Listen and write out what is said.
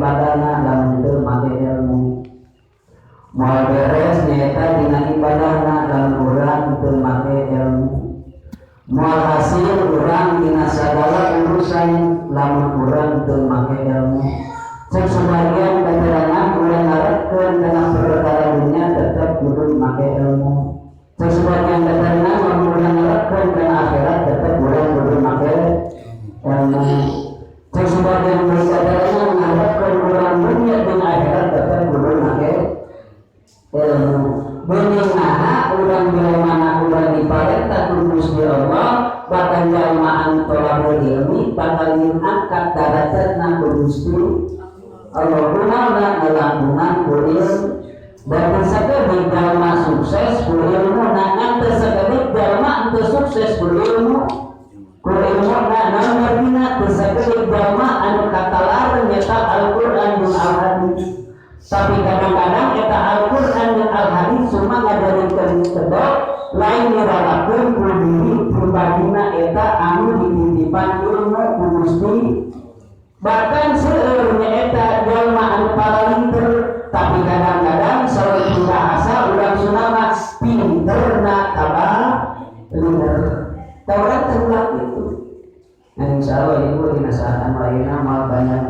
ibadahna lamun teu make ilmu. Moal beres nyaeta dina ibadahna lamun urang teu make ilmu. Moal hasil urang dina sagala urusan lamun urang teu make ilmu. Cek sebagian keterangan urang ngaretkeun kana perkara dunia tetep kudu make ilmu. Cek sebagian keterangan lamun urang ngaretkeun kana akhirat tetep urang kudu make ilmu. Cek sebagian keterangan ngaretkeun urang dunia dengan akhirat tetep kudu make ilmu. Bening naha urang bilemana urang diparentah ku Gusti Allah bakal jalmaan tolabul ilmi bakal diangkat derajatna ku Gusti Allah kunana ngelakunan ku ilmu. Dan sakedik jalma sukses ku ilmu nangan teu sakedik jalma teu sukses ku ilmu. Ku ilmu naon artina teu sakedik jalma anu katalar nyata Al-Qur'an jeung Al-Hadis. Tapi kadang-kadang eta Al-Qur'an dan Al-Hadis cuma ngajarikeun kedok lain niralakeun ku diri pribadina eta anu dititipan ilmu ku Gusti. Bahkan seueur eta jalma anu paralinter, tapi kadang-kadang saeueut bahasa urang Sunda mah pinterna tabalinter. Taurat teu itu. Nah insyaallah ibu dina saat anu ayeuna moal banyak